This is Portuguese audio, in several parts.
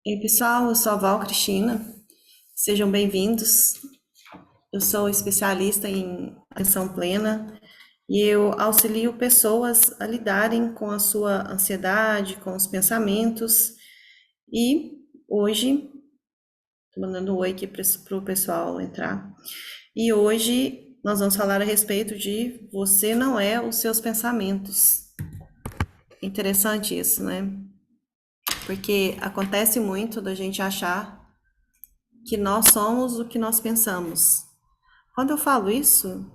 E aí, pessoal, eu sou a Val Cristina, sejam bem-vindos. Eu sou especialista em atenção plena e eu auxilio pessoas a lidarem com a sua ansiedade, com os pensamentos. E hoje, estou mandando um oi aqui para o pessoal entrar. E hoje nós vamos falar a respeito de você não é os seus pensamentos. Interessante isso, né? Porque acontece muito da gente achar que nós somos o que nós pensamos. Quando eu falo isso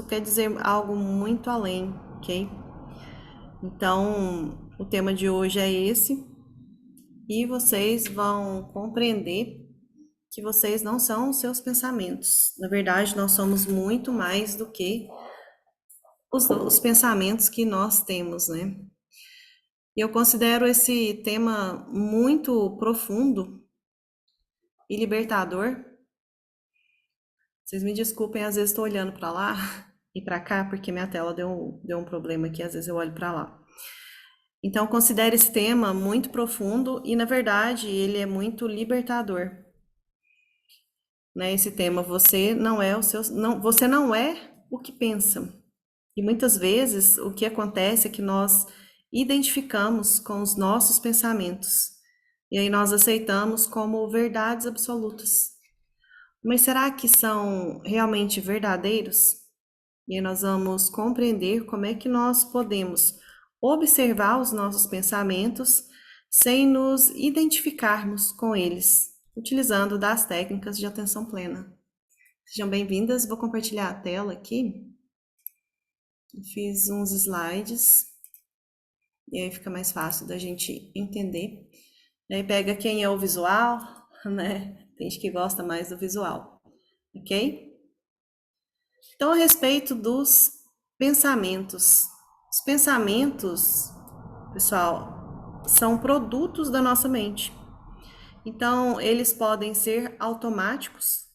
quer dizer algo muito além, ok? Então, o tema de hoje é esse, e vocês vão compreender que vocês não são os seus pensamentos. Na verdade, nós somos muito mais do que os pensamentos que nós temos, né? E eu considero esse tema muito profundo e libertador. Vocês me desculpem, às vezes estou olhando para lá e para cá, porque minha tela deu um problema aqui, às vezes eu olho para lá. Então, considere esse tema muito profundo e, na verdade, ele é muito libertador, né? Esse tema, você não é o seu, não, você não é o que pensa. E muitas vezes o que acontece é que nós identificamos com os nossos pensamentos e aí nós aceitamos como verdades absolutas. Mas será que são realmente verdadeiros? E aí nós vamos compreender como é que nós podemos observar os nossos pensamentos sem nos identificarmos com eles, utilizando das técnicas de atenção plena. Sejam bem-vindas, vou compartilhar a tela aqui. Eu fiz uns slides, e aí fica mais fácil da gente entender. E aí pega quem é o visual, né? Tem gente que gosta mais do visual, ok? Então, a respeito dos pensamentos. Os pensamentos, pessoal, são produtos da nossa mente. Então, eles podem ser automáticos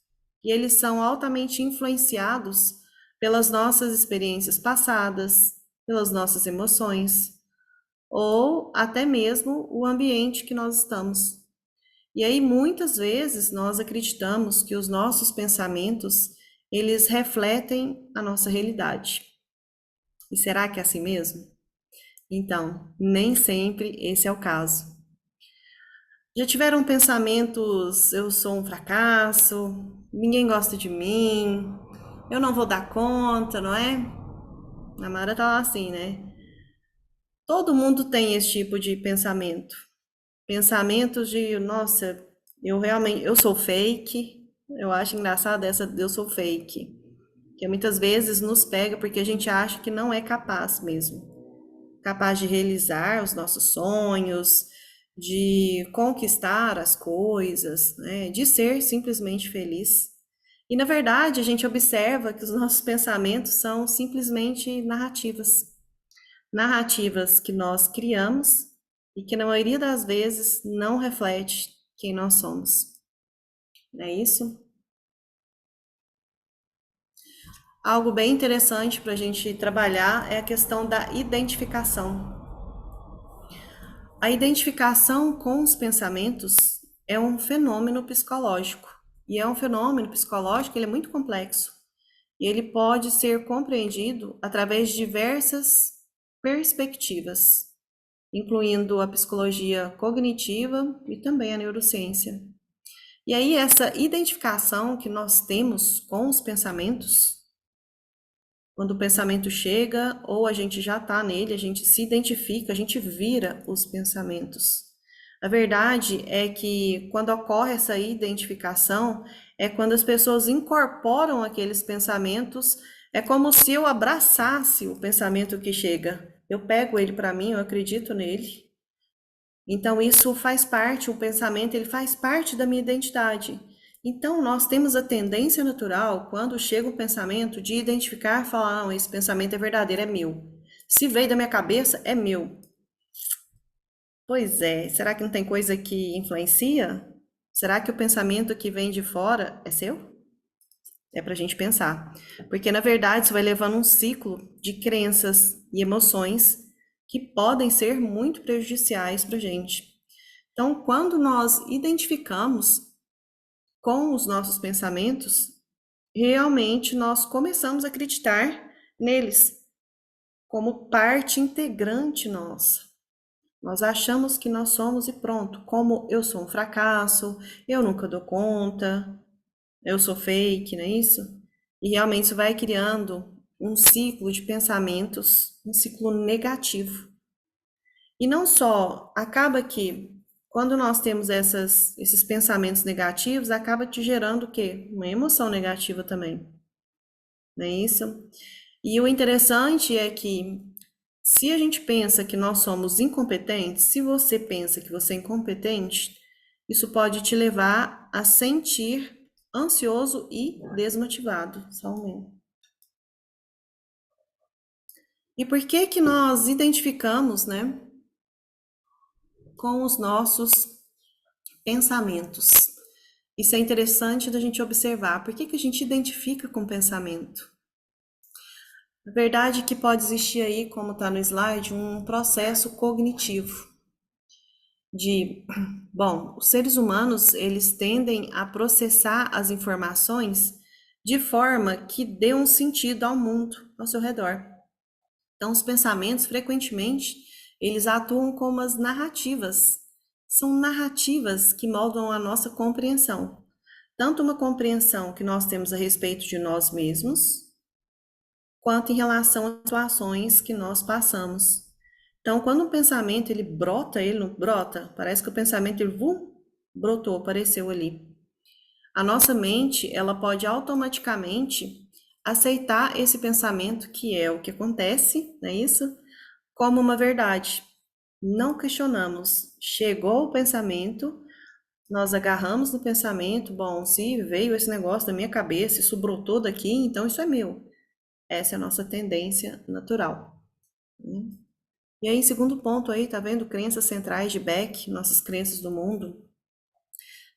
e eles são altamente influenciados pelas nossas experiências passadas, pelas nossas emoções ou até mesmo o ambiente que nós estamos. E aí, muitas vezes, nós acreditamos que os nossos pensamentos, eles refletem a nossa realidade. E será que é assim mesmo? Então, nem sempre esse é o caso. Já tiveram pensamentos, eu sou um fracasso, ninguém gosta de mim, eu não vou dar conta, não é? A Mara tá lá assim, né? Todo mundo tem esse tipo de pensamento. Pensamentos de, nossa, eu sou fake. Eu acho engraçado essa, eu sou fake. Que muitas vezes nos pega porque a gente acha que não é capaz mesmo. Capaz de realizar os nossos sonhos, de conquistar as coisas, né? De ser simplesmente feliz. E na verdade, a gente observa que os nossos pensamentos são simplesmente narrativas. Narrativas que nós criamos e que na maioria das vezes não reflete quem nós somos. Não é isso? Algo bem interessante para a gente trabalhar é a questão da identificação. A identificação com os pensamentos é um fenômeno psicológico. E é um fenômeno psicológico, ele é muito complexo. E ele pode ser compreendido através de diversas perspectivas, incluindo a psicologia cognitiva e também a neurociência. E aí, essa identificação que nós temos com os pensamentos, quando o pensamento chega ou a gente já está nele, a gente se identifica, a gente vira os pensamentos. A verdade é que quando ocorre essa identificação, é quando as pessoas incorporam aqueles pensamentos, é como se eu abraçasse o pensamento que chega. Eu pego ele para mim, eu acredito nele. Então isso faz parte, o pensamento, ele faz parte da minha identidade. Então nós temos a tendência natural, quando chega um pensamento, de identificar e falar, não, esse pensamento é verdadeiro, é meu. Se veio da minha cabeça, é meu. Pois é, será que não tem coisa que influencia? Será que o pensamento que vem de fora é seu? É para a gente pensar. Porque, na verdade, isso vai levando um ciclo de crenças e emoções que podem ser muito prejudiciais para a gente. Então, quando nós identificamos com os nossos pensamentos, realmente nós começamos a acreditar neles como parte integrante nossa. Nós achamos que nós somos e pronto. Como eu sou um fracasso, eu nunca dou conta, eu sou fake, não é isso? E realmente isso vai criando um ciclo de pensamentos, um ciclo negativo. E não só, acaba que quando nós temos esses pensamentos negativos, acaba te gerando o quê? Uma emoção negativa também, não é isso? E o interessante é que se a gente pensa que nós somos incompetentes, se você pensa que você é incompetente, isso pode te levar a sentir ansioso e desmotivado. Só um momento. E por que que nós identificamos, né, com os nossos pensamentos? Isso é interessante da gente observar. Por que que a gente identifica com o pensamento? A verdade é que pode existir aí, como está no slide, um processo cognitivo de, bom, os seres humanos, eles tendem a processar as informações de forma que dê um sentido ao mundo ao seu redor. Então, os pensamentos, frequentemente, eles atuam como as narrativas. São narrativas que moldam a nossa compreensão. Tanto uma compreensão que nós temos a respeito de nós mesmos, quanto em relação às situações que nós passamos. Então, quando o pensamento ele brota, ele não brota, parece que o pensamento ele brotou, apareceu ali. A nossa mente, ela pode automaticamente aceitar esse pensamento que é o que acontece, não é isso? Como uma verdade. Não questionamos. Chegou o pensamento, nós agarramos no pensamento, bom, se veio esse negócio da minha cabeça, isso brotou daqui, então isso é meu. Essa é a nossa tendência natural, né? E aí, segundo ponto aí, tá vendo? Crenças centrais de Beck, nossas crenças do mundo.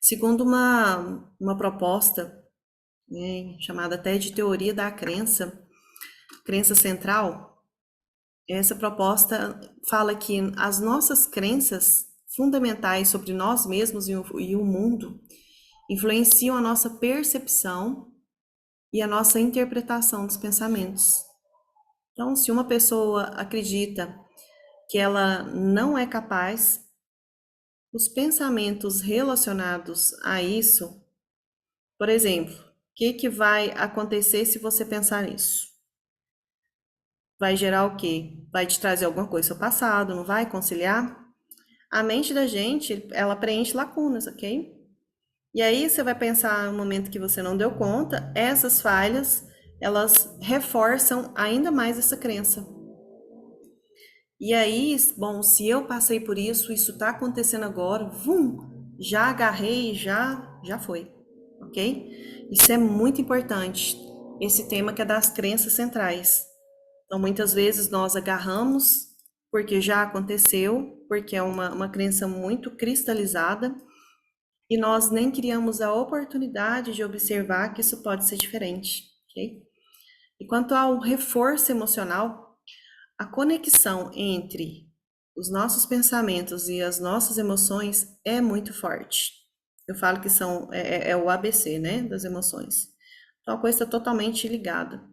Segundo uma proposta, né, chamada até de teoria da crença, crença central, essa proposta fala que as nossas crenças fundamentais sobre nós mesmos e o mundo influenciam a nossa percepção e a nossa interpretação dos pensamentos. Então, se uma pessoa acredita que ela não é capaz, os pensamentos relacionados a isso, por exemplo, o que vai acontecer se você pensar nisso? Vai gerar o quê? Vai te trazer alguma coisa do seu passado, não vai conciliar? A mente da gente, ela preenche lacunas, ok? E aí você vai pensar no momento que você não deu conta, essas falhas, elas reforçam ainda mais essa crença. E aí, bom, se eu passei por isso, isso tá acontecendo agora, já agarrei, já foi, ok? Isso é muito importante, esse tema que é das crenças centrais. Então, muitas vezes nós agarramos porque já aconteceu, porque é uma crença muito cristalizada, e nós nem criamos a oportunidade de observar que isso pode ser diferente, ok? E quanto ao reforço emocional, a conexão entre os nossos pensamentos e as nossas emoções é muito forte. Eu falo que é o ABC, né, das emoções. Então a coisa está totalmente ligada.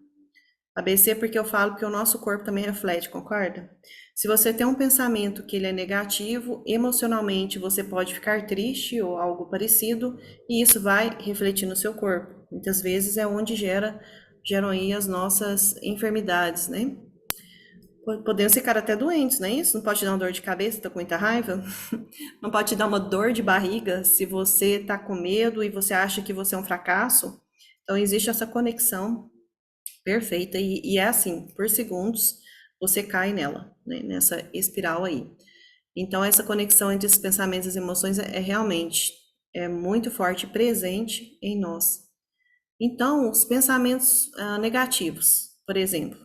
ABC porque eu falo que o nosso corpo também reflete, concorda? Se você tem um pensamento que ele é negativo, emocionalmente você pode ficar triste ou algo parecido, e isso vai refletir no seu corpo. Muitas vezes é onde geram aí as nossas enfermidades, né? Podemos ficar até doentes, não é isso? Não pode te dar uma dor de cabeça, tá com muita raiva? Não pode te dar uma dor de barriga se você tá com medo e você acha que você é um fracasso? Então existe essa conexão perfeita e é assim, por segundos você cai nela, né? Nessa espiral aí. Então essa conexão entre os pensamentos e as emoções é realmente muito forte e presente em nós. Então os pensamentos negativos, por exemplo,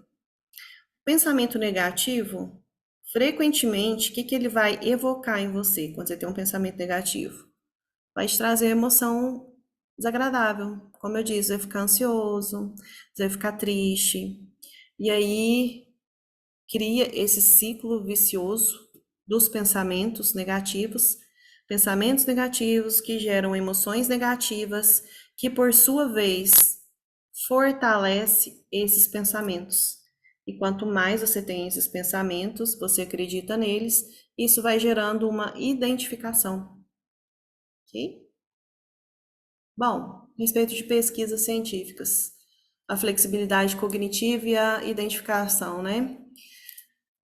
pensamento negativo, frequentemente, o que ele vai evocar em você quando você tem um pensamento negativo? Vai te trazer emoção desagradável. Como eu disse, vai ficar ansioso, vai ficar triste. E aí cria esse ciclo vicioso dos pensamentos negativos. Pensamentos negativos que geram emoções negativas, que por sua vez fortalece esses pensamentos. E quanto mais você tem esses pensamentos, você acredita neles, isso vai gerando uma identificação. Ok? Bom, a respeito de pesquisas científicas, a flexibilidade cognitiva e a identificação, né?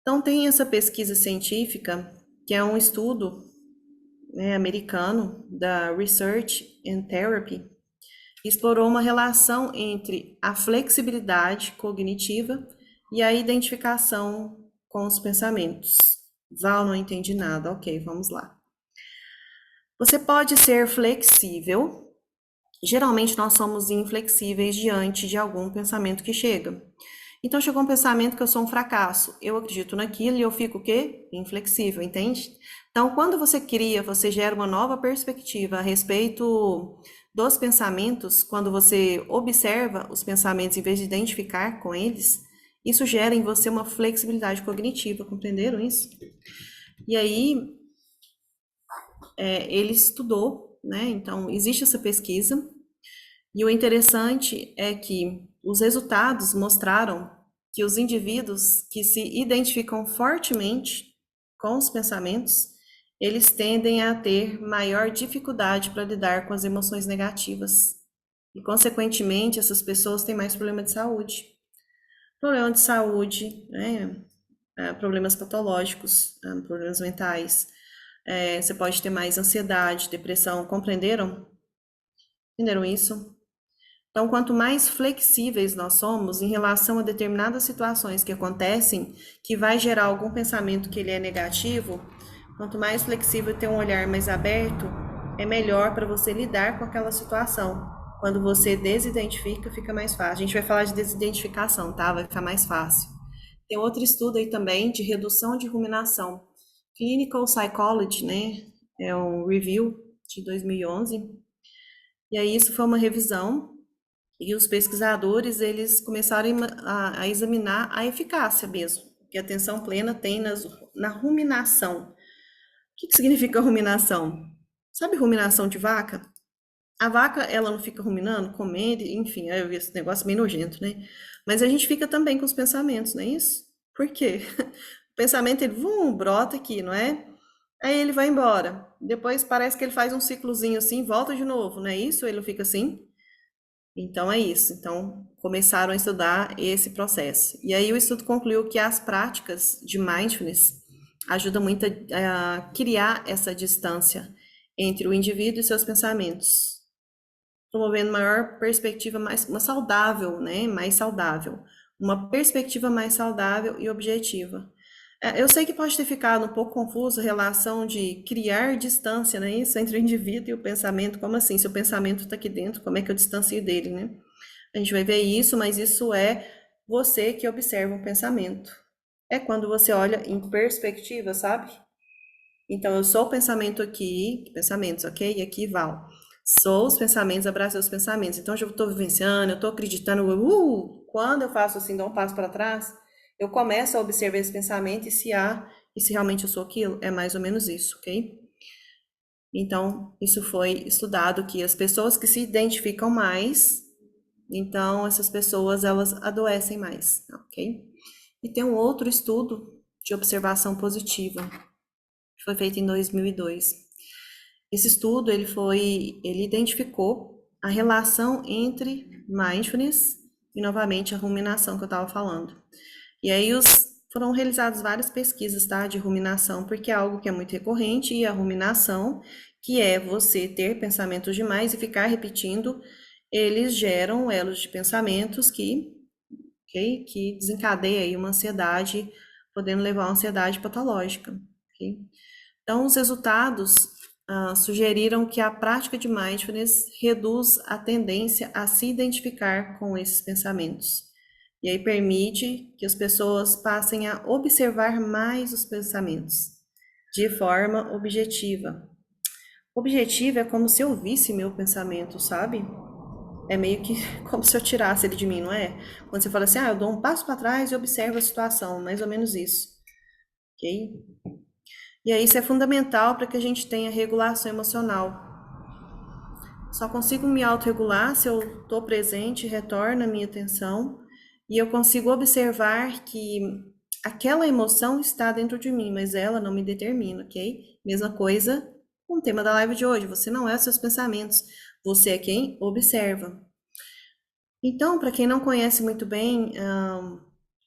Então, tem essa pesquisa científica, que é um estudo, né, americano, da Research and Therapy, que explorou uma relação entre a flexibilidade cognitiva e a identificação com os pensamentos. Val, não entendi nada. Ok, vamos lá. Você pode ser flexível. Geralmente nós somos inflexíveis diante de algum pensamento que chega. Então chegou um pensamento que eu sou um fracasso. Eu acredito naquilo e eu fico o quê? Inflexível, entende? Então, quando você cria, você gera uma nova perspectiva a respeito dos pensamentos, quando você observa os pensamentos em vez de identificar com eles, isso gera em você uma flexibilidade cognitiva, compreenderam isso? E aí, ele estudou, né? Então, existe essa pesquisa, e o interessante é que os resultados mostraram que os indivíduos que se identificam fortemente com os pensamentos, eles tendem a ter maior dificuldade para lidar com as emoções negativas. E, consequentemente, essas pessoas têm mais problema de saúde. Problema de saúde, né? Problemas patológicos, problemas mentais. Você pode ter mais ansiedade, depressão, compreenderam? Entenderam isso? Então, quanto mais flexíveis nós somos em relação a determinadas situações que acontecem, que vai gerar algum pensamento que ele é negativo, quanto mais flexível ter um olhar mais aberto, é melhor para você lidar com aquela situação. Quando você desidentifica, fica mais fácil. A gente vai falar de desidentificação, tá? Vai ficar mais fácil. Tem outro estudo aí também de redução de ruminação. Clinical Psychology, né? É um review de 2011. E aí isso foi uma revisão e os pesquisadores, eles começaram a examinar a eficácia mesmo, que a atenção plena tem na ruminação. O que significa ruminação? Sabe ruminação de vaca? A vaca, ela não fica ruminando, comendo, enfim, eu vi esse negócio bem nojento, né? Mas a gente fica também com os pensamentos, não é isso? Por quê? O pensamento, ele brota aqui, não é? Aí ele vai embora. Depois parece que ele faz um ciclozinho assim, volta de novo, não é isso? Ele fica assim? Então é isso. Então começaram a estudar esse processo. E aí o estudo concluiu que as práticas de mindfulness ajudam muito a criar essa distância entre o indivíduo e seus pensamentos, promovendo maior perspectiva uma saudável, né? Mais saudável. Uma perspectiva mais saudável e objetiva. Eu sei que pode ter ficado um pouco confuso a relação de criar distância, né, isso, entre o indivíduo e o pensamento. Como assim? Se o pensamento está aqui dentro, como é que eu distancio dele, né? A gente vai ver isso, mas isso é você que observa o pensamento. É quando você olha em perspectiva, sabe? Então, eu sou o pensamento aqui, pensamentos, ok? E aqui, Val. Sou os pensamentos, abracei os pensamentos. Então, eu já estou vivenciando, eu estou acreditando. Quando eu faço assim, dou um passo para trás, eu começo a observar esse pensamento e se realmente eu sou aquilo. É mais ou menos isso, ok? Então, isso foi estudado que as pessoas que se identificam mais, então essas pessoas elas adoecem mais, ok? E tem um outro estudo de observação positiva que foi feito em 2002. Esse estudo ele identificou a relação entre mindfulness e novamente a ruminação que eu estava falando. E aí foram realizadas várias pesquisas, tá, de ruminação, porque é algo que é muito recorrente, e a ruminação, que é você ter pensamentos demais e ficar repetindo, eles geram elos de pensamentos que desencadeia aí uma ansiedade, podendo levar a uma ansiedade patológica, ok? Então, os resultados sugeriram que a prática de mindfulness reduz a tendência a se identificar com esses pensamentos. E aí permite que as pessoas passem a observar mais os pensamentos de forma objetiva. Objetivo é como se eu visse meu pensamento, sabe? É meio que como se eu tirasse ele de mim, não é? Quando você fala assim, eu dou um passo para trás e observo a situação, mais ou menos isso. Ok? E aí isso é fundamental para que a gente tenha regulação emocional. Só consigo me autorregular se eu estou presente, retorno a minha atenção e eu consigo observar que aquela emoção está dentro de mim, mas ela não me determina, ok? Mesma coisa com o tema da live de hoje. Você não é os seus pensamentos, você é quem observa. Então, para quem não conhece muito bem,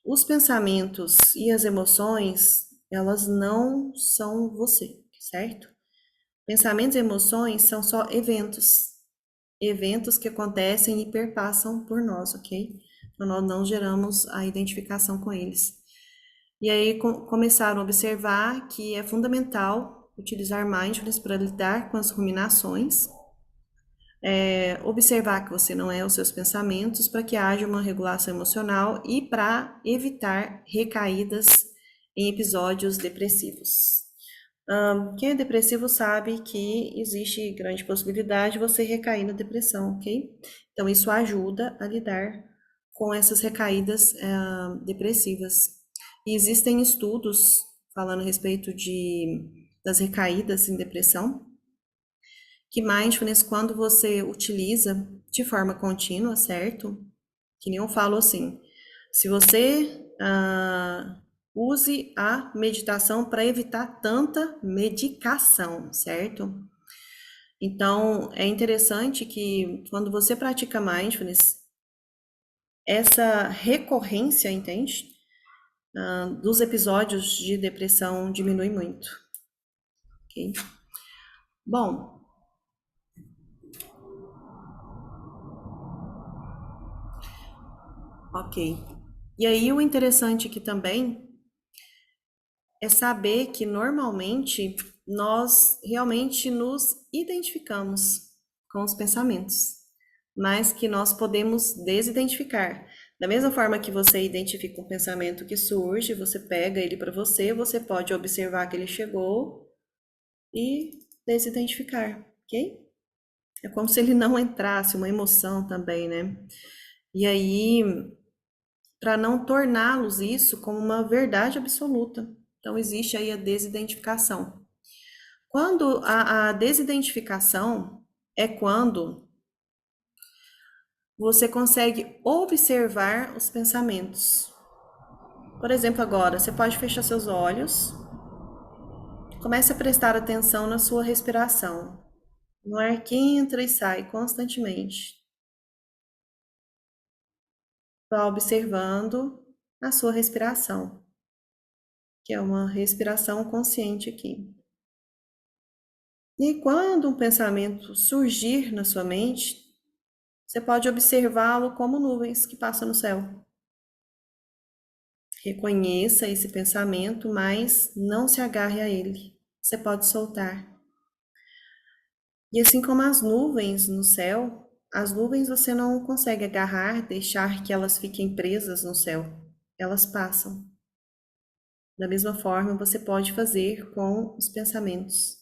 os pensamentos e as emoções, elas não são você, certo? Pensamentos e emoções são só eventos que acontecem e perpassam por nós, ok? Então, nós não geramos a identificação com eles. E aí começaram a observar que é fundamental utilizar mindfulness para lidar com as ruminações, observar que você não é os seus pensamentos para que haja uma regulação emocional e para evitar recaídas em episódios depressivos. Quem é depressivo sabe que existe grande possibilidade de você recair na depressão, ok? Então, isso ajuda a lidar com essas recaídas depressivas. E existem estudos falando a respeito das recaídas em depressão, que mindfulness, quando você utiliza de forma contínua, certo? Que nem eu falo assim, se você use a meditação para evitar tanta medicação, certo? Então, é interessante que quando você pratica mindfulness, essa recorrência, entende? Dos episódios de depressão diminui muito, ok? Bom, ok. E aí o interessante aqui também é saber que normalmente nós realmente nos identificamos com os pensamentos, mas que nós podemos desidentificar. Da mesma forma que você identifica um pensamento que surge, você pega ele para você, você pode observar que ele chegou e desidentificar, ok? É como se ele não entrasse, uma emoção também, né? E aí, para não torná-los isso como uma verdade absoluta. Então, existe aí a desidentificação. Quando a desidentificação é quando você consegue observar os pensamentos. Por exemplo, agora, você pode fechar seus olhos, comece a prestar atenção na sua respiração, no ar que entra e sai constantemente. Vá observando a sua respiração, que é uma respiração consciente aqui. E quando um pensamento surgir na sua mente, você pode observá-lo como nuvens que passam no céu. Reconheça esse pensamento, mas não se agarre a ele. Você pode soltar. E assim como as nuvens no céu, as nuvens você não consegue agarrar, deixar que elas fiquem presas no céu. Elas passam. Da mesma forma, você pode fazer com os pensamentos.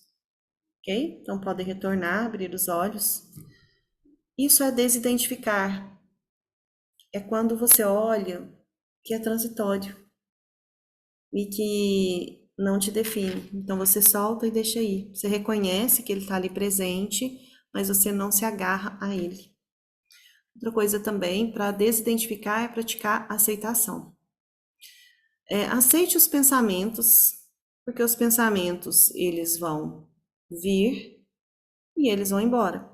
Ok? Então, podem retornar, abrir os olhos. Isso é desidentificar. É quando você olha que é transitório e que não te define. Então você solta e deixa ir. Você reconhece que ele está ali presente, mas você não se agarra a ele. Outra coisa também, para desidentificar, é praticar aceitação. Aceite os pensamentos, porque os pensamentos, eles vão vir e eles vão embora.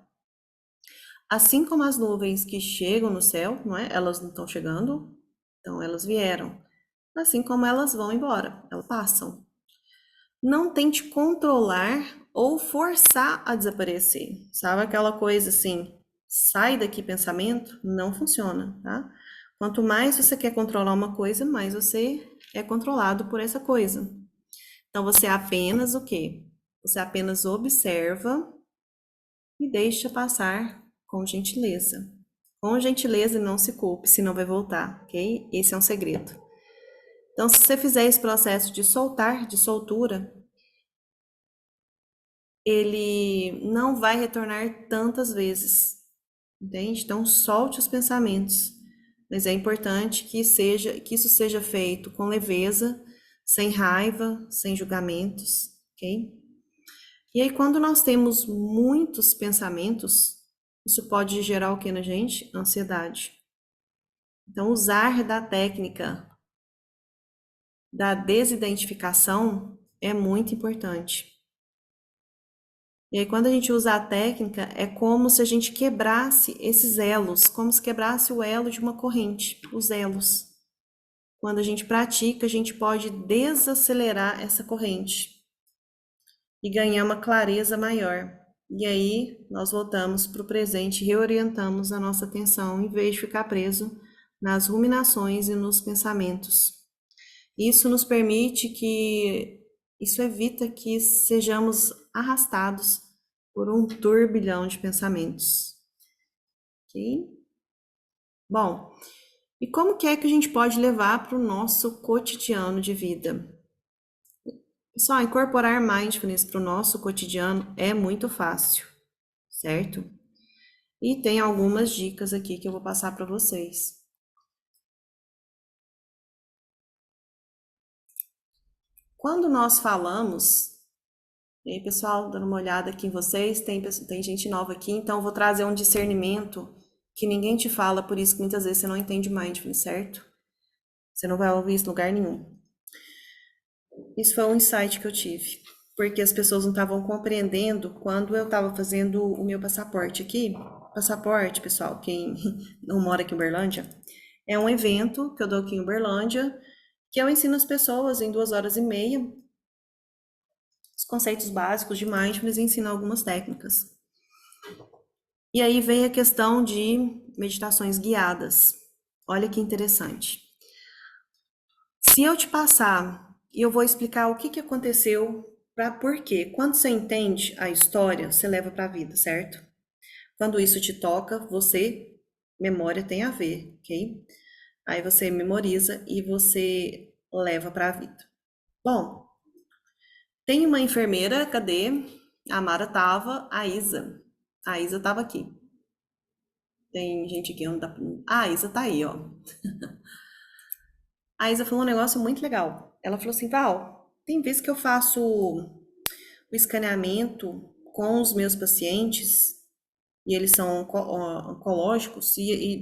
Assim como as nuvens que chegam no céu, não é? Elas não estão chegando, então elas vieram. Assim como elas vão embora, elas passam. Não tente controlar ou forçar a desaparecer. Sabe aquela coisa assim, sai daqui pensamento? Não funciona, tá? Quanto mais você quer controlar uma coisa, mais você é controlado por essa coisa. Então você apenas o quê? Você apenas observa e deixa passar com gentileza. Com gentileza e não se culpe, senão vai voltar, ok? Esse é um segredo. Então, se você fizer esse processo de soltar, de soltura, ele não vai retornar tantas vezes, entende? Então, solte os pensamentos, mas é importante que isso seja feito com leveza, sem raiva, sem julgamentos, ok? E aí, quando nós temos muitos pensamentos, isso pode gerar o que na gente? Ansiedade. Então, usar da técnica da desidentificação é muito importante. E aí, quando a gente usa a técnica, é como se a gente quebrasse esses elos, como se quebrasse o elo de uma corrente, os elos. Quando a gente pratica, a gente pode desacelerar essa corrente e ganhar uma clareza maior. E aí, nós voltamos para o presente e reorientamos a nossa atenção, em vez de ficar preso nas ruminações e nos pensamentos. Isso nos permite isso evita que sejamos arrastados por um turbilhão de pensamentos. Ok? Bom, e como que é que a gente pode levar para o nosso cotidiano de vida? Só incorporar mindfulness para o nosso cotidiano é muito fácil, certo? E tem algumas dicas aqui que eu vou passar para vocês. Quando nós falamos, e aí, pessoal, dando uma olhada aqui em vocês, tem gente nova aqui, então eu vou trazer um discernimento que ninguém te fala, por isso que muitas vezes você não entende mindfulness, certo? Você não vai ouvir isso em lugar nenhum. Isso foi um insight que eu tive, porque as pessoas não estavam compreendendo quando eu estava fazendo o meu passaporte aqui. Passaporte, pessoal, quem não mora aqui em Uberlândia, é um evento que eu dou aqui em Uberlândia, que eu ensino as pessoas em 2 horas e meia os conceitos básicos de mindfulness e ensino algumas técnicas. E aí vem a questão de meditações guiadas. Olha que interessante. Se eu te passar e eu vou explicar o que aconteceu, por quê? Quando você entende a história, você leva para a vida, certo? Quando isso te toca, memória tem a ver, ok? Aí você memoriza e você leva para a vida. Bom, tem uma enfermeira, cadê? A Mara tava, a Isa. A Isa tava aqui. Tem gente aqui, não dá pra... Ah, a Isa tá aí, ó. A Isa falou um negócio muito legal. Ela falou assim, Val, tem vezes que eu faço o escaneamento com os meus pacientes e eles são oncológicos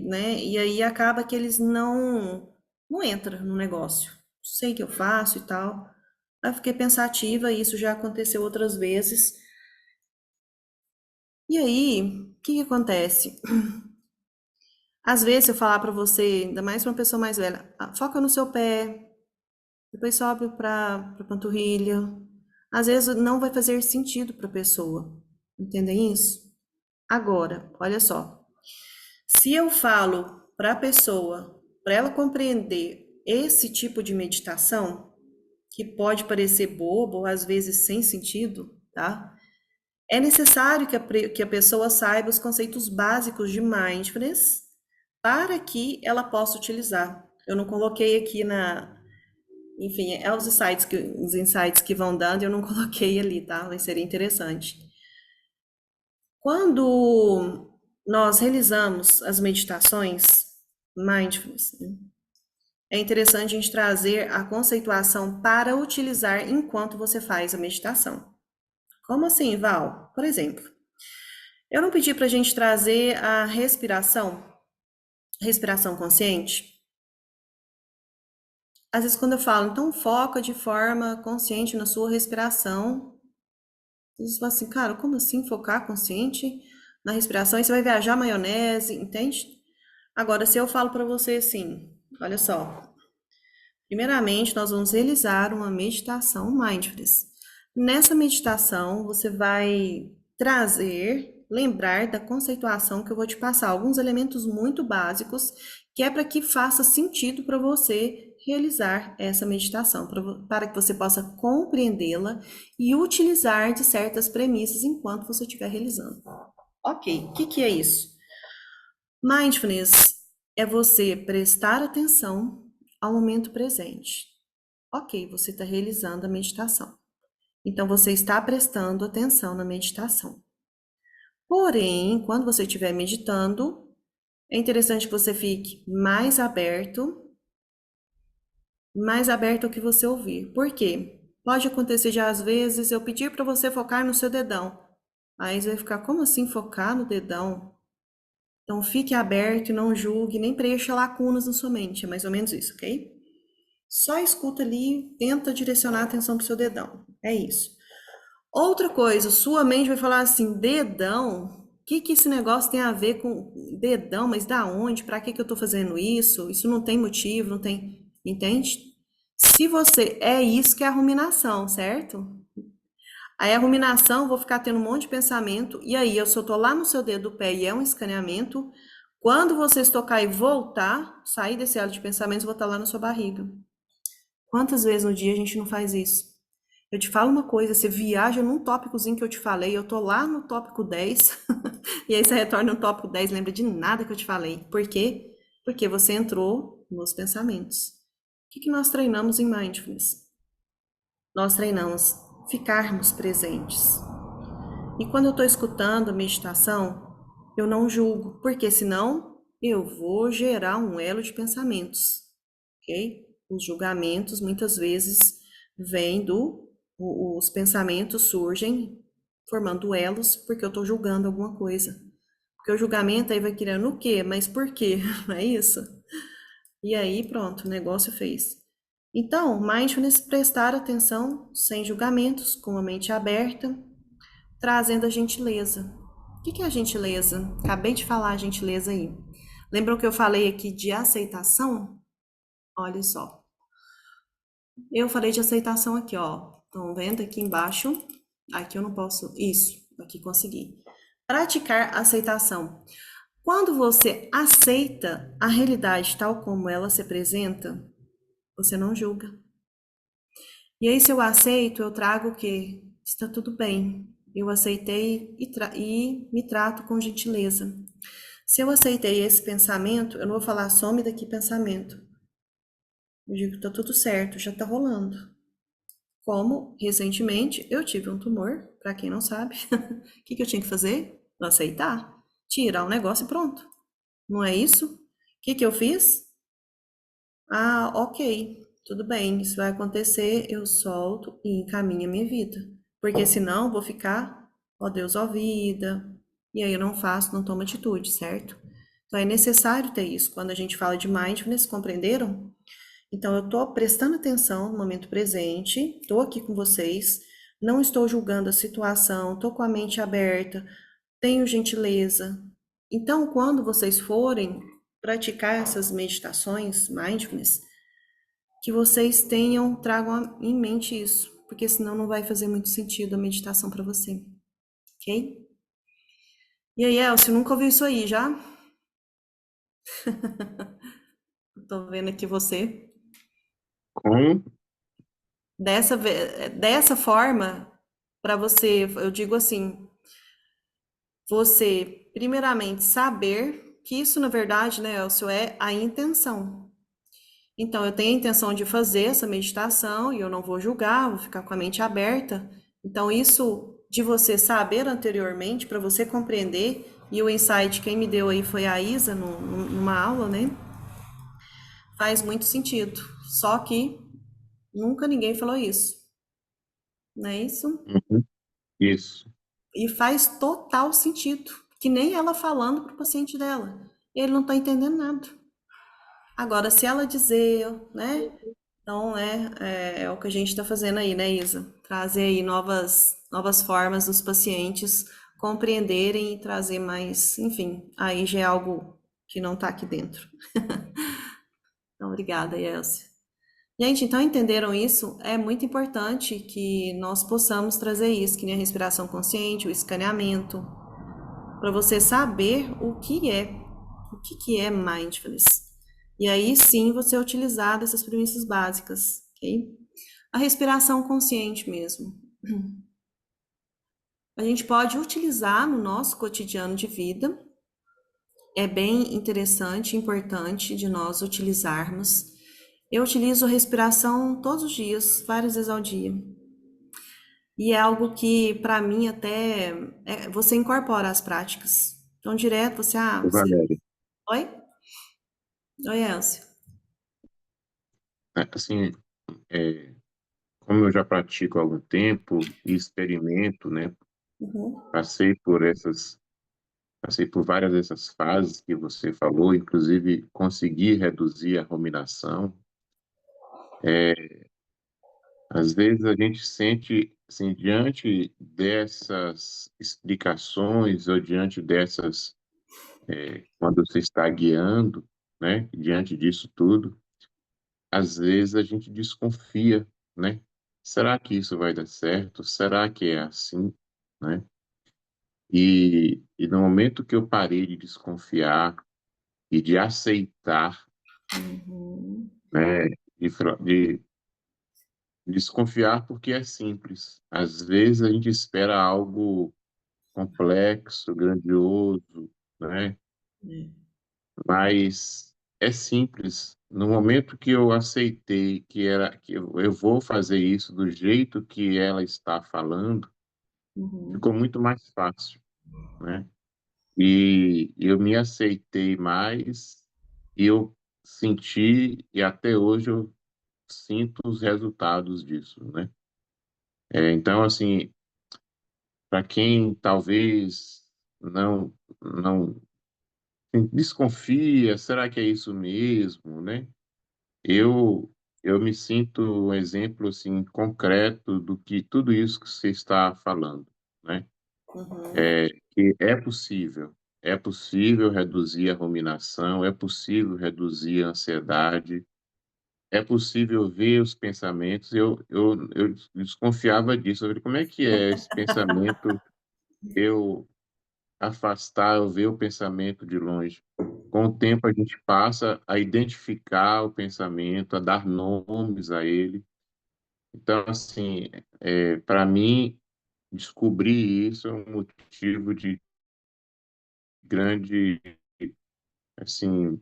né, e aí acaba que eles não entram no negócio. Sei que eu faço e tal. Aí eu fiquei pensativa e isso já aconteceu outras vezes. E aí, o que acontece? Às vezes eu falar para você, ainda mais para uma pessoa mais velha, foca no seu pé, depois sobe para a panturrilha. Às vezes não vai fazer sentido para a pessoa. Entendem isso? Agora, olha só. Se eu falo para a pessoa, para ela compreender esse tipo de meditação, que pode parecer bobo, às vezes sem sentido, tá? É necessário que a pessoa saiba os conceitos básicos de mindfulness para que ela possa utilizar. Eu não coloquei aqui enfim, é os insights que vão dando, eu não coloquei ali, tá? Mas seria interessante. Quando nós realizamos as meditações mindfulness, né, é interessante a gente trazer a conceituação para utilizar enquanto você faz a meditação. Como assim, Val? Por exemplo, eu não pedi para a gente trazer a respiração consciente? Às vezes, quando eu falo, então foca de forma consciente na sua respiração, vocês falam assim, cara, como assim focar consciente na respiração? E você vai viajar maionese, entende? Agora, se eu falo para você assim, olha só, primeiramente nós vamos realizar uma meditação mindfulness. Nessa meditação, você vai lembrar da conceituação que eu vou te passar, alguns elementos muito básicos, que é para que faça sentido para você realizar essa meditação, para que você possa compreendê-la e utilizar de certas premissas enquanto você estiver realizando. Ok, o que é isso? Mindfulness é você prestar atenção ao momento presente. Ok, você está realizando a meditação. Então, você está prestando atenção na meditação. Porém, quando você estiver meditando, é interessante que você fique mais aberto ao que você ouvir. Por quê? Pode acontecer de, às vezes, eu pedir para você focar no seu dedão. Aí você vai ficar, como assim focar no dedão? Então fique aberto e não julgue, nem preencha lacunas na sua mente. É mais ou menos isso, ok? Só escuta ali, tenta direcionar a atenção pro seu dedão. É isso. Outra coisa, sua mente vai falar assim, dedão? O que que esse negócio tem a ver com dedão? Mas da onde? Para que que eu tô fazendo isso? Isso não tem motivo, não tem, entende? Se você é isso que é a ruminação, certo? Aí a ruminação, vou ficar tendo um monte de pensamento, e aí eu só tô lá no seu dedo do pé e é um escaneamento. Quando você tocar e voltar, sair desse elo de pensamentos, vou estar lá na sua barriga. Quantas vezes no dia a gente não faz isso? Eu te falo uma coisa, você viaja num tópicozinho que eu te falei, eu tô lá no tópico 10, e aí você retorna no tópico 10, lembra de nada que eu te falei. Por quê? Porque você entrou nos pensamentos. O que que nós treinamos em Mindfulness? Nós treinamos ficarmos presentes. E quando eu estou escutando a meditação, eu não julgo, porque senão eu vou gerar um elo de pensamentos, ok? Os julgamentos muitas vezes vêm os pensamentos surgem formando elos porque eu estou julgando alguma coisa. Porque o julgamento aí vai criando o quê? Mas por quê? Não é isso? E aí pronto, o negócio fez. Então, mindfulness, prestar atenção sem julgamentos, com a mente aberta, trazendo a gentileza. O que é a gentileza? Acabei de falar a gentileza aí. Lembram que eu falei aqui de aceitação? Olha só. Eu falei de aceitação aqui, ó. Estão vendo aqui embaixo? Aqui eu não posso. Isso, aqui consegui. Praticar aceitação. Quando você aceita a realidade tal como ela se apresenta, você não julga. E aí, se eu aceito, eu trago o quê? Está tudo bem. Eu aceitei e me trato com gentileza. Se eu aceitei esse pensamento, eu não vou falar some daqui pensamento. Eu digo, tá tudo certo, já tá rolando. Como, recentemente, eu tive um tumor, para quem não sabe. O que que eu tinha que fazer? Aceitar. Tirar o negócio e pronto. Não é isso? O que que eu fiz? Ah, ok, tudo bem, isso vai acontecer, eu solto e encaminho a minha vida. Porque senão vou ficar, ó Deus, ó vida, e aí eu não faço, não tomo atitude, certo? Então é necessário ter isso. Quando a gente fala de mindfulness, compreenderam? Então eu tô prestando atenção no momento presente, tô aqui com vocês, não estou julgando a situação, tô com a mente aberta, tenho gentileza. Então, quando vocês forem praticar essas meditações, mindfulness, que vocês tragam em mente isso, porque senão não vai fazer muito sentido a meditação para você, ok? E aí, Elcio, nunca ouviu isso aí já? Tô vendo aqui você. Com, Dessa forma, para você, eu digo assim, você primeiramente saber que isso, na verdade, né, Elcio, é a intenção. Então, eu tenho a intenção de fazer essa meditação e eu não vou julgar, vou ficar com a mente aberta. Então, isso de você saber anteriormente, para você compreender, e o insight quem me deu aí foi a Isa, numa aula, né? Faz muito sentido. Só que nunca ninguém falou isso, não é isso? uhum, isso. E faz total sentido, que nem ela falando para o paciente dela. Ele não está entendendo nada. Agora, se ela dizer, né? Então, é o que a gente está fazendo aí, né, Isa? Trazer aí novas formas dos pacientes compreenderem e trazer mais, enfim, aí já é algo que não está aqui dentro. Então, obrigada, Elcia. Gente, então entenderam isso? É muito importante que nós possamos trazer isso, que nem a respiração consciente, o escaneamento, para você saber o que é mindfulness. E aí sim você utilizar dessas premissas básicas, ok? A respiração consciente mesmo. A gente pode utilizar no nosso cotidiano de vida. É bem interessante, importante de nós utilizarmos. Eu utilizo a respiração todos os dias, várias vezes ao dia. E é algo que, para mim, até você incorpora as práticas. Então, direto Ô, Valéria, Oi? Oi, Elcio. assim, é, como eu já pratico há algum tempo e experimento, né? Uhum, Passei por essas, passei por várias dessas fases que você falou, inclusive consegui reduzir a ruminação. Às vezes a gente sente, assim, diante dessas explicações ou diante dessas, quando você está guiando, né? Diante disso tudo, às vezes a gente desconfia, né? Será que isso vai dar certo? Será que é assim, né? E no momento que eu parei de desconfiar e de aceitar, uhum, né? De desconfiar porque é simples. Às vezes a gente espera algo complexo, grandioso, né? é, Mas é simples. No momento que eu aceitei que eu vou fazer isso do jeito que ela está falando, uhum, ficou muito mais fácil, né? E eu me aceitei mais e eu senti e até hoje eu sinto os resultados disso, né? Então, assim, para quem talvez não desconfia, será que é isso mesmo, né? Eu eu me sinto um exemplo assim concreto do que tudo isso que você está falando, né? uhum, Que é possível reduzir a ruminação, é possível reduzir a ansiedade, é possível ver os pensamentos. Eu desconfiava disso. Eu falei, como é que é esse pensamento? Eu afastar, eu ver o pensamento de longe. Com o tempo, a gente passa a identificar o pensamento, a dar nomes a ele. Então, assim, para mim, descobrir isso é um motivo de grande, assim,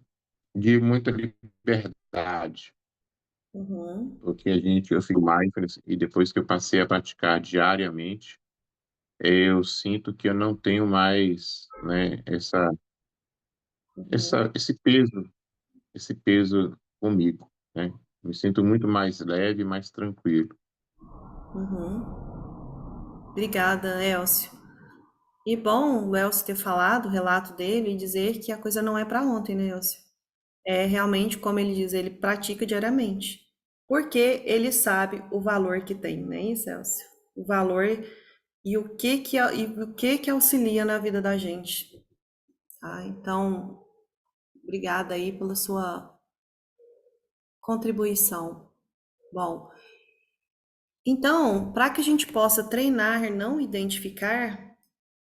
de muita liberdade, uhum, porque eu fico mindfulness e depois que eu passei a praticar diariamente, eu sinto que eu não tenho mais, né, uhum, esse peso comigo, né? Me sinto muito mais leve, mais tranquilo. uhum. Obrigada, Elcio. E bom o Elcio ter falado o relato dele e dizer que a coisa não é para ontem, né, Elcio? É realmente, como ele diz, ele pratica diariamente. Porque ele sabe o valor que tem, né, isso, Elcio? O valor e o que que auxilia na vida da gente, tá? Então, obrigada aí pela sua contribuição. Bom, então, para que a gente possa treinar, não identificar,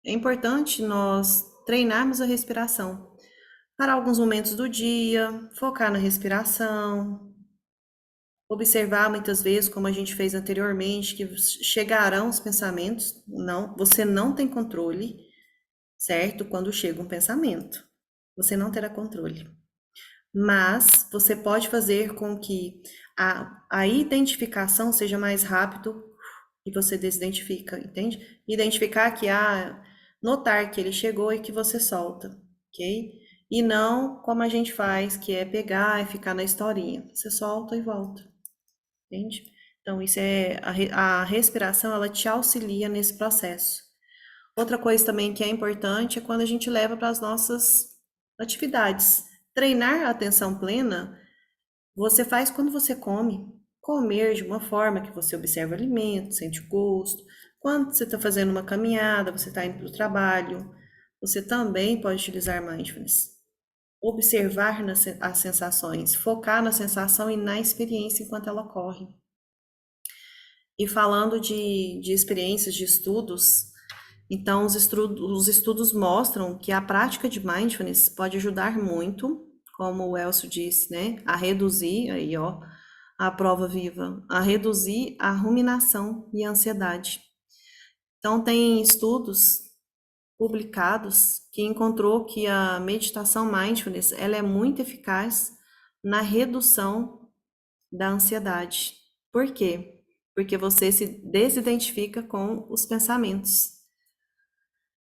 é importante nós treinarmos a respiração. Para alguns momentos do dia, focar na respiração, observar muitas vezes, como a gente fez anteriormente, que chegarão os pensamentos. Não, você não tem controle, certo? Quando chega um pensamento, você não terá controle. Mas você pode fazer com que a identificação seja mais rápido e você desidentifica, entende? Identificar que notar que ele chegou e que você solta, ok? E não como a gente faz, que é pegar e ficar na historinha. Você solta e volta, entende? Então, isso é a respiração, ela te auxilia nesse processo. Outra coisa também que é importante é quando a gente leva para as nossas atividades. Treinar a atenção plena você faz quando você come. Comer de uma forma que você observa o alimento, sente o gosto. Quando você está fazendo uma caminhada, você está indo para o trabalho, você também pode utilizar mindfulness. Observar as sensações, focar na sensação e na experiência enquanto ela ocorre. E falando de experiências, de estudos, então os estudos mostram que a prática de mindfulness pode ajudar muito, como o Elcio disse, né, a reduzir, aí ó, a prova viva, a reduzir a ruminação e a ansiedade. Então tem estudos publicados que encontrou que a meditação mindfulness, ela é muito eficaz na redução da ansiedade. Por quê? Porque você se desidentifica com os pensamentos.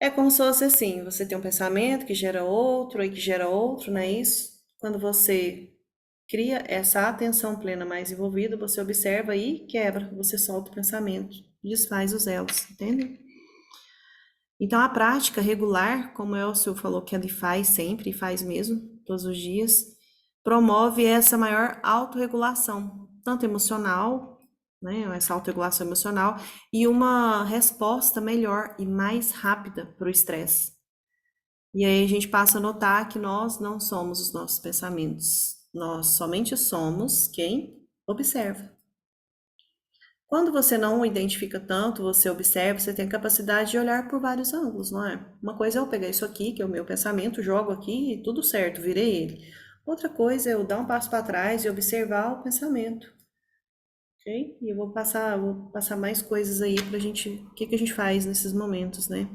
É como se fosse assim, você tem um pensamento que gera outro, e que gera outro, não é isso? Quando você cria essa atenção plena mais envolvida, você observa e quebra, você solta o pensamento, desfaz os elos, entende? Então, a prática regular, como o Elcio falou que ele faz sempre, e faz mesmo, todos os dias, promove essa maior autorregulação, tanto emocional, né, essa autorregulação emocional, e uma resposta melhor e mais rápida para o estresse. E aí a gente passa a notar que nós não somos os nossos pensamentos, nós somente somos quem observa. Quando você não identifica tanto, você observa, você tem a capacidade de olhar por vários ângulos, não é? Uma coisa é eu pegar isso aqui, que é o meu pensamento, jogo aqui e tudo certo, virei ele. Outra coisa é eu dar um passo para trás e observar o pensamento, ok? E eu vou passar mais coisas aí pra gente, o que que a gente faz nesses momentos, né?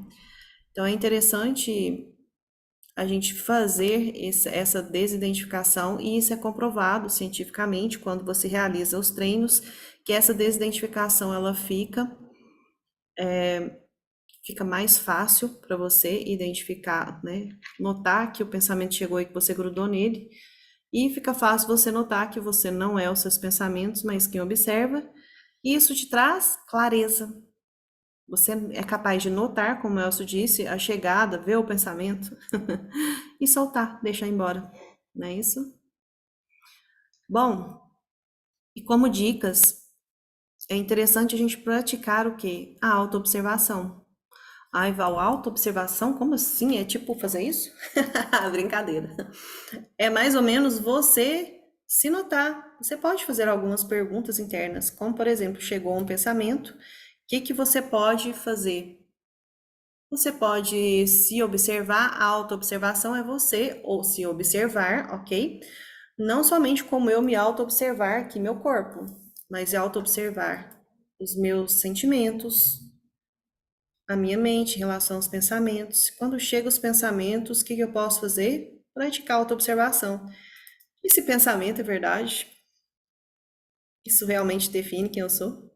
Então é interessante a gente fazer essa desidentificação, e isso é comprovado cientificamente quando você realiza os treinos, que essa desidentificação ela fica mais fácil para você identificar, né? Notar que o pensamento chegou e que você grudou nele, e fica fácil você notar que você não é os seus pensamentos, mas quem observa, e isso te traz clareza. Você é capaz de notar, como o Elcio disse, a chegada, ver o pensamento e soltar, deixar embora, não é isso? Bom, e como dicas, é interessante a gente praticar o quê? A autoobservação. Ai, Val, autoobservação? Como assim? É tipo fazer isso? Brincadeira. É mais ou menos você se notar. Você pode fazer algumas perguntas internas, como por exemplo, chegou um pensamento, o que que você pode fazer? Você pode se observar, a autoobservação é você, ou se observar, ok? Não somente como eu me auto-observar aqui, meu corpo, mas é auto-observar os meus sentimentos, a minha mente em relação aos pensamentos. Quando chegam os pensamentos, o que que eu posso fazer? Praticar auto-observação. Esse pensamento é verdade? Isso realmente define quem eu sou?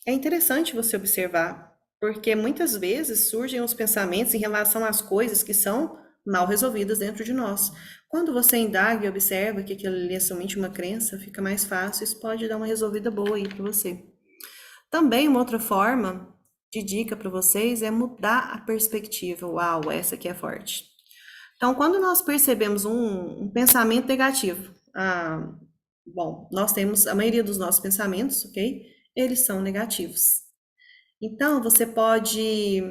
É interessante você observar, porque muitas vezes surgem os pensamentos em relação às coisas que são mal resolvidas dentro de nós. Quando você indaga e observa que aquilo ali é somente uma crença, fica mais fácil, isso pode dar uma resolvida boa aí para você. Também uma outra forma de dica para vocês é mudar a perspectiva. Uau, essa aqui é forte. Então, quando nós percebemos um pensamento negativo, bom, nós temos a maioria dos nossos pensamentos, ok? Eles são negativos. Então, você pode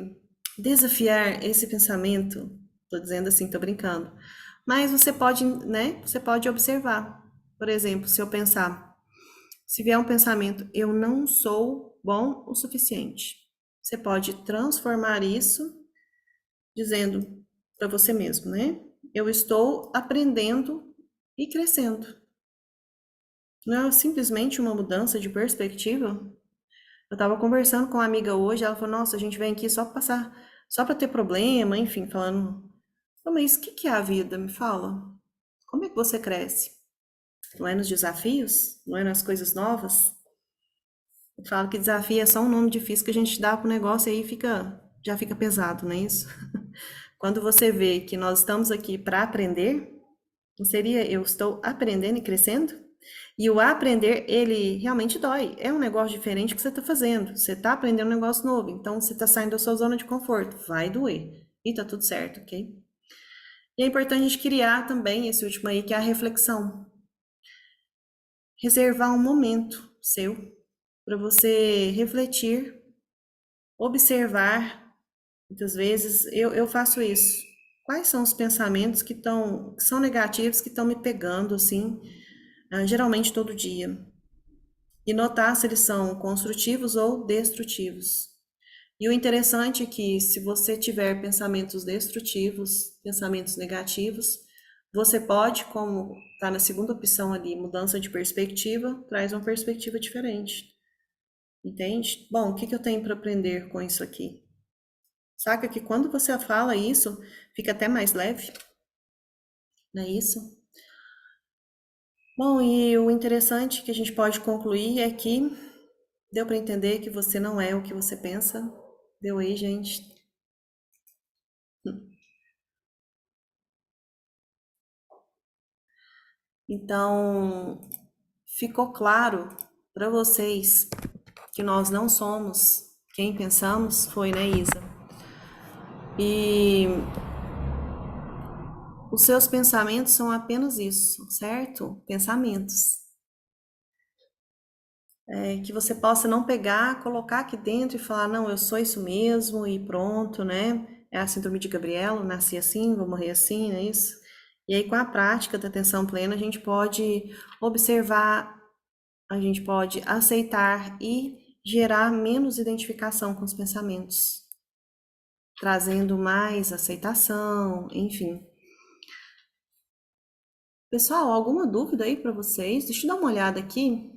desafiar esse pensamento. Tô dizendo assim, tô brincando. Mas você pode, né? Você pode observar. Por exemplo, se eu pensar, se vier um pensamento, eu não sou bom o suficiente. Você pode transformar isso dizendo para você mesmo, né? Eu estou aprendendo e crescendo. Não é simplesmente uma mudança de perspectiva? Eu tava conversando com uma amiga hoje, ela falou, nossa, a gente vem aqui só pra passar, só pra ter problema, enfim, falando. Mas o que que é a vida? Me fala. Como é que você cresce? Não é nos desafios? Não é nas coisas novas? Eu falo que desafio é só um nome difícil que a gente dá pro negócio e aí já fica pesado, não é isso? Quando você vê que nós estamos aqui para aprender, não seria eu estou aprendendo e crescendo? E o aprender, ele realmente dói. É um negócio diferente que você está fazendo. Você está aprendendo um negócio novo. Então, você está saindo da sua zona de conforto. Vai doer. E tá tudo certo, ok? E é importante a gente criar também esse último aí, que é a reflexão. Reservar um momento seu para você refletir, observar. Muitas vezes eu faço isso. Quais são os pensamentos que são negativos, que estão me pegando, assim, geralmente todo dia? E notar se eles são construtivos ou destrutivos. E o interessante é que se você tiver pensamentos destrutivos, pensamentos negativos, você pode, como está na segunda opção ali, mudança de perspectiva, traz uma perspectiva diferente. Entende? Bom, o que que eu tenho para aprender com isso aqui? Saca que quando você fala isso, fica até mais leve, não é isso? Bom, e o interessante que a gente pode concluir é que deu para entender que você não é o que você pensa? Deu aí, gente? Então, ficou claro para vocês que nós não somos quem pensamos, foi, né, Isa? E os seus pensamentos são apenas isso, certo? Pensamentos. Que você possa não pegar, colocar aqui dentro e falar, não, eu sou isso mesmo e pronto, né? É a síndrome de Gabriela, nasci assim, vou morrer assim, não é isso? E aí, com a prática da atenção plena, a gente pode observar, a gente pode aceitar e gerar menos identificação com os pensamentos, trazendo mais aceitação, enfim. Pessoal, alguma dúvida aí para vocês? Deixa eu dar uma olhada aqui.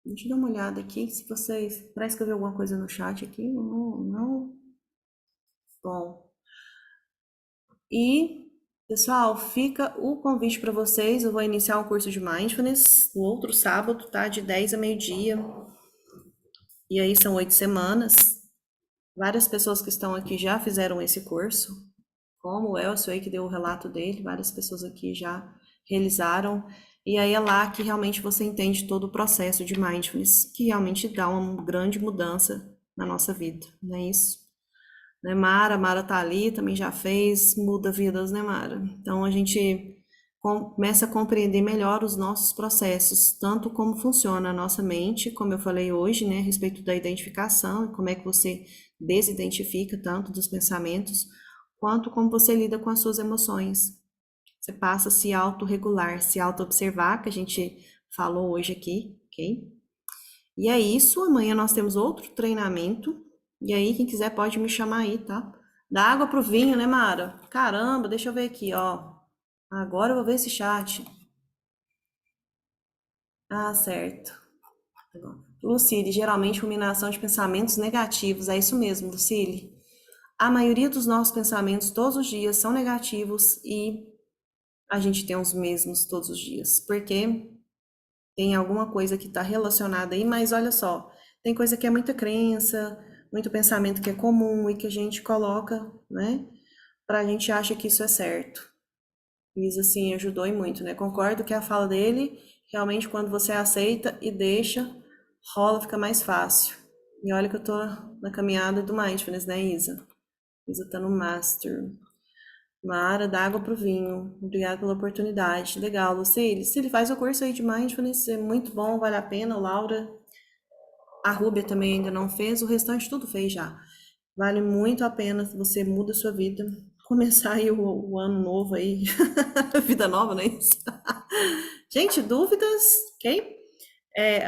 Deixa eu dar uma olhada aqui, se vocês... Para escrever alguma coisa no chat aqui, não, não. Bom. E, pessoal, fica o convite para vocês. Eu vou iniciar um curso de Mindfulness no outro sábado, tá? De 10 a meio-dia. E aí são 8 semanas. Várias pessoas que estão aqui já fizeram esse curso, como o Elcio aí que deu o relato dele, várias pessoas aqui já realizaram. E aí é lá que realmente você entende todo o processo de Mindfulness, que realmente dá uma grande mudança na nossa vida, não é isso? Né, Mara tá ali, também já fez, muda vidas, né, Mara? Então a gente começa a compreender melhor os nossos processos, tanto como funciona a nossa mente, como eu falei hoje, né, a respeito da identificação e como é que você desidentifica tanto dos pensamentos, quanto como você lida com as suas emoções. Você passa a se autorregular, se auto-observar, que a gente falou hoje aqui, ok? E é isso, amanhã nós temos outro treinamento. E aí, quem quiser pode me chamar aí, tá? Dá água pro vinho, né, Mara? Caramba, deixa eu ver aqui, ó. Agora eu vou ver esse chat. Ah, certo. Tá bom. Lucile, geralmente ruminação de pensamentos negativos. É isso mesmo, Lucile. A maioria dos nossos pensamentos todos os dias são negativos e a gente tem os mesmos todos os dias. Porque tem alguma coisa que está relacionada aí, mas olha só, tem coisa que é muita crença, muito pensamento que é comum e que a gente coloca, né? Pra gente acha que isso é certo. E isso, assim, ajudou e muito, né? Concordo que a fala dele, realmente, quando você aceita e deixa, rola, fica mais fácil. E olha que eu tô na caminhada do Mindfulness, né, Isa? Isa tá no Master. Mara, dá água pro vinho. Obrigada pela oportunidade. Legal, Lucille. Se ele faz o curso aí de Mindfulness, é muito bom, vale a pena. Laura, a Rúbia também ainda não fez, o restante tudo fez já. Vale muito a pena se você muda a sua vida. Começar aí o ano novo aí. Vida nova, não é isso? Gente, dúvidas? Ok?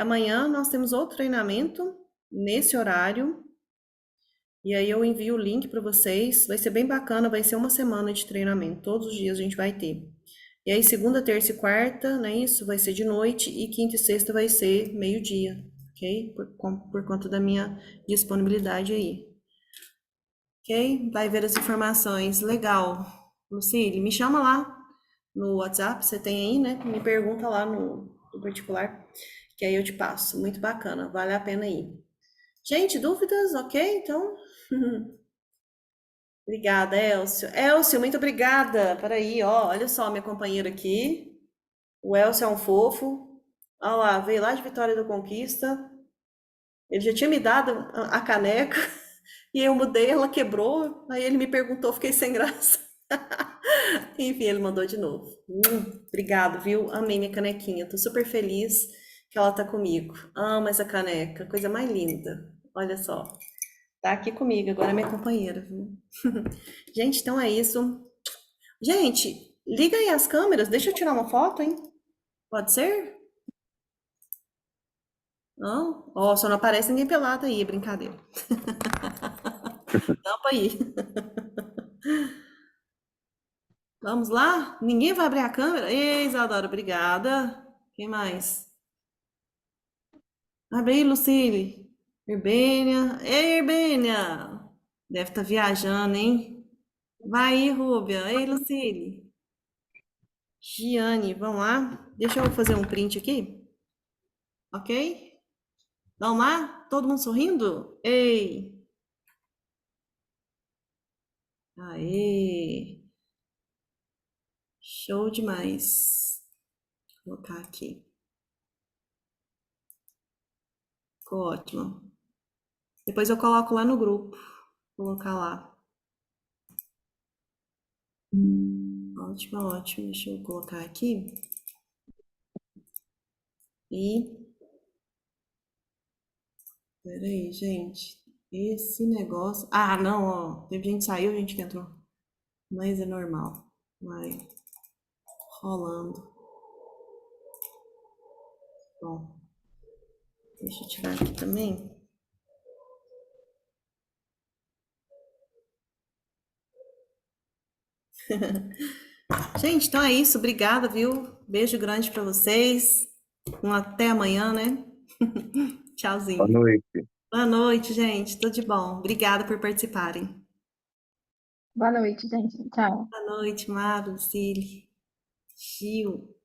Amanhã nós temos outro treinamento nesse horário. E aí eu envio o link para vocês. Vai ser bem bacana, vai ser uma semana de treinamento. Todos os dias a gente vai ter. E aí segunda, terça e quarta, né? Isso vai ser de noite e quinta e sexta vai ser meio-dia, ok? Por conta da minha disponibilidade aí. Ok? Vai ver as informações. Legal. Lucille, me chama lá no WhatsApp, você tem aí, né? Me pergunta lá no particular, que aí eu te passo. Muito bacana, vale a pena ir. Gente, dúvidas? Ok? Então. Obrigada, Elcio. Elcio, muito obrigada. Peraí, ó, olha só, minha companheira aqui. O Elcio é um fofo. Olha lá, veio lá de Vitória da Conquista. Ele já tinha me dado a caneca e eu mudei, ela quebrou. Aí ele me perguntou, fiquei sem graça. Enfim, ele mandou de novo. Obrigado, viu? Amei minha canequinha. Tô super feliz que ela tá comigo. Amo essa caneca, coisa mais linda. Olha só. Tá aqui comigo, agora é minha companheira, viu? Gente, então é isso. Gente, liga aí as câmeras, deixa eu tirar uma foto, hein? Pode ser? Não? Ó, só não aparece ninguém pelado aí, é brincadeira. Tampa aí. Vamos lá? Ninguém vai abrir a câmera? Ei, Isadora, obrigada. Quem mais? Abre aí, Lucille. Herbênia. Ei, Herbênia! Deve estar viajando, hein? Vai aí, Rúbia. Ei, Lucille. Giane, vamos lá? Deixa eu fazer um print aqui, ok? Vamos lá? Todo mundo sorrindo? Ei! Aê! Show demais! colocar aqui. Ficou ótimo. Depois eu coloco lá no grupo. Vou colocar lá. Ótimo, ótimo. Deixa eu colocar aqui. E. Peraí, gente. Esse negócio. Ah, não, ó. Teve gente que saiu, gente que entrou. Mas é normal. Vai rolando. Bom, deixa eu tirar aqui também. Gente, então é isso. Obrigada, viu? Beijo grande pra vocês. Um até amanhã, né? Boa Tchauzinho. noite. Boa noite, gente. Tudo de bom. Obrigada por participarem. Boa noite, gente. Tchau. Boa noite, Mário, Cílio, Gil.